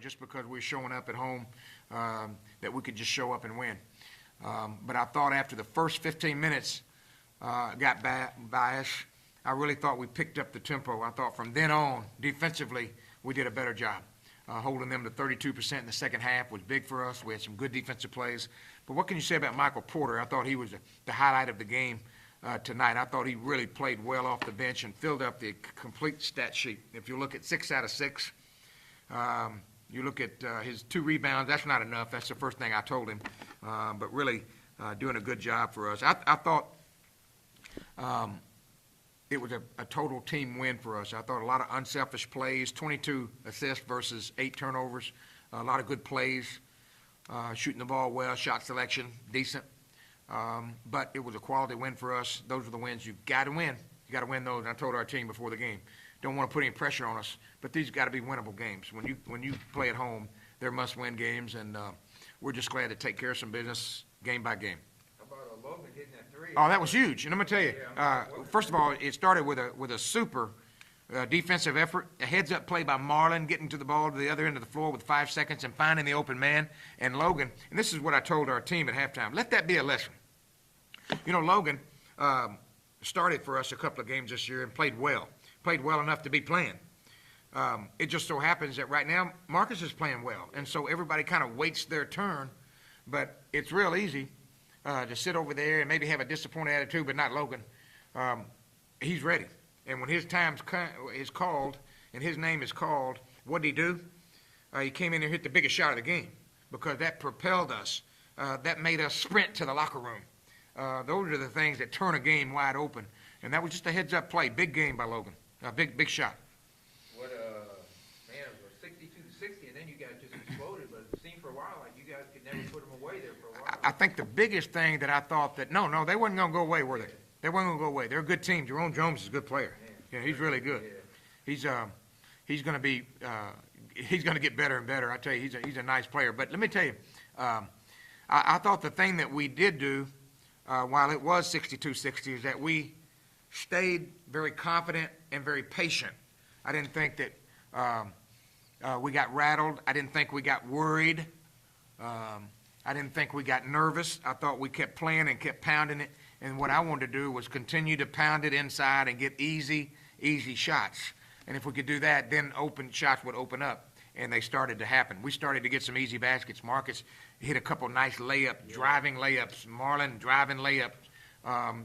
just because we're showing up at home, that we could just show up and win. But I thought after the first 15 minutes got biased, I really thought we picked up the tempo. I thought from then on, defensively, we did a better job. Holding them to 32% in the second half was big for us. We had some good defensive plays. But what can you say about Michael Porter? I thought he was the highlight of the game tonight. I thought he really played well off the bench and filled up the complete stat sheet. If you look at 6 out of 6, you look at his 2 rebounds, that's not enough. That's the first thing I told him. But really doing a good job for us. I thought it was a total team win for us. I thought a lot of unselfish plays, 22 assists versus 8 turnovers, a lot of good plays, shooting the ball well, shot selection, decent. But it was a quality win for us. Those are the wins you've got to win. You got to win those. And I told our team before the game, don't want to put any pressure on us, but these got to be winnable games. When you play at home, they're must-win games, and we're just glad to take care of some business game by game. How about Logan hitting that 3? Oh, that was huge. And I'm going to tell you, first of all, it started with a super defensive effort, a heads-up play by Marlon, getting to the ball to the other end of the floor with 5 seconds and finding the open man. And Logan, and this is what I told our team at halftime, let that be a lesson. You know, Logan started for us a couple of games this year and played well enough to be playing. It just so happens that right now Marcus is playing well, and so everybody kind of waits their turn, but it's real easy to sit over there and maybe have a disappointed attitude, but not Logan. He's ready. And when his time is called and his name is called, what did he do? He came in and hit the biggest shot of the game because that propelled us. That made us sprint to the locker room. Those are the things that turn a game wide open. And that was just a heads-up play. Big game by Logan. Big shot. What, man, it was 62-60, and then you guys just exploded. But it seemed for a while like you guys could never put them away there for a while. I think the biggest thing that I thought that, no, they wasn't going to go away, were they? They weren't going to go away. They're a good team. Jerome Jones is a good player. Yeah, he's really good. Yeah. He's going to be he's going to get better and better. I tell you, he's a nice player. But let me tell you, I thought the thing that we did do while it was 62-60 is that we stayed very confident and very patient. I didn't think that we got rattled. I didn't think we got worried. I didn't think we got nervous. I thought we kept playing and kept pounding it. And what I wanted to do was continue to pound it inside and get easy shots. And if we could do that, then open shots would open up. And they started to happen. We started to get some easy baskets. Marcus hit a couple nice driving layups. Marlon driving layups.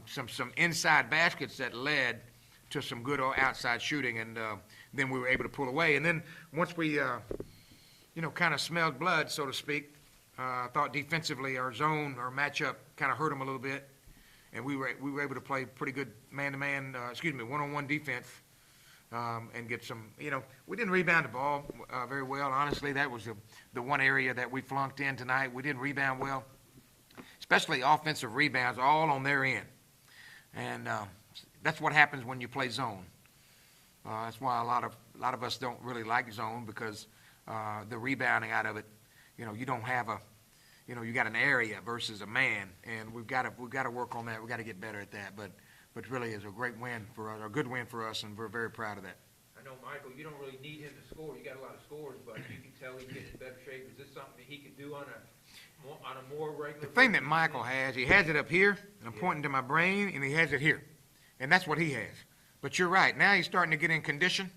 Some inside baskets that led to some good outside shooting. And then we were able to pull away. And then once we, kind of smelled blood, so to speak, I thought defensively our zone, our matchup kind of hurt them a little bit. And we were able to play pretty good man-to-man, one-on-one defense and get some, we didn't rebound the ball very well. Honestly, that was the one area that we flunked in tonight. We didn't rebound well, especially offensive rebounds, all on their end. And that's what happens when you play zone. That's why a lot of us don't really like zone because the rebounding out of it, you don't have you got an area versus a man, and we've got to work on that. We've got to get better at that. But really, it's a great win for us, or a good win for us, and we're very proud of that. I know, Michael, you don't really need him to score. You got a lot of scores, but you can tell he's getting in better shape. Is this something that he could do on a more regular? The thing that Michael has, he has it up here, and I'm pointing to my brain, and he has it here, and that's what he has. But you're right. Now he's starting to get in condition.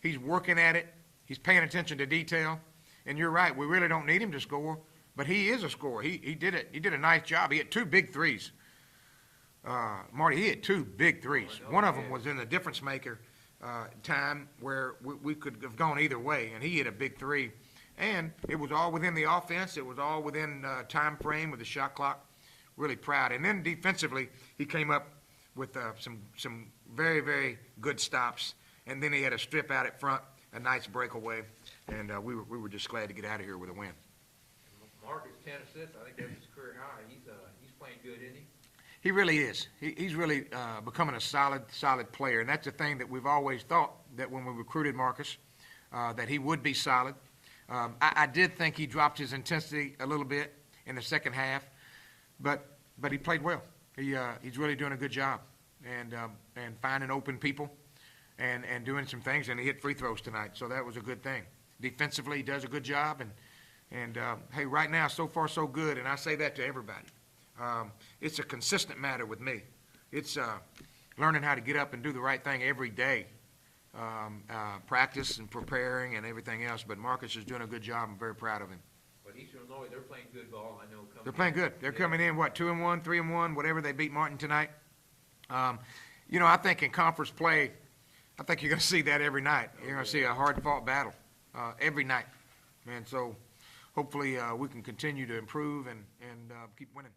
He's working at it. He's paying attention to detail, and you're right. We really don't need him to score. But he is a scorer. He did it. He did a nice job. He had 2 big threes. Marty, he had 2 big threes. One of them was in the difference maker time where we could have gone either way, and he hit a big 3. And it was all within the offense. It was all within time frame with the shot clock. Really proud. And then defensively, he came up with some very, very good stops. And then he had a strip out at front, a nice breakaway. And we were just glad to get out of here with a win. Marcus, 10 assists. I think that's his career high. He's playing good, isn't he? He really is. He's really becoming a solid player, and that's the thing that we've always thought, that when we recruited Marcus, that he would be solid. I did think he dropped his intensity a little bit in the second half, but he played well. He's really doing a good job and finding open people and doing some things, and he hit free throws tonight, so that was a good thing. defensively, he does a good job, and hey, right now, so far, so good, and I say that to everybody. It's a consistent matter with me. It's learning how to get up and do the right thing every day, practice and preparing and everything else, but Marcus is doing a good job. I'm very proud of him. But Eastern Illinois, they're playing good ball, I know. They're playing good. They're coming in, what, 2-1, 3-1, whatever. They beat Martin tonight. You know, I think in conference play, I think you're going to see that every night. You're going to see a hard-fought battle every night. And so hopefully we can continue to improve and keep winning.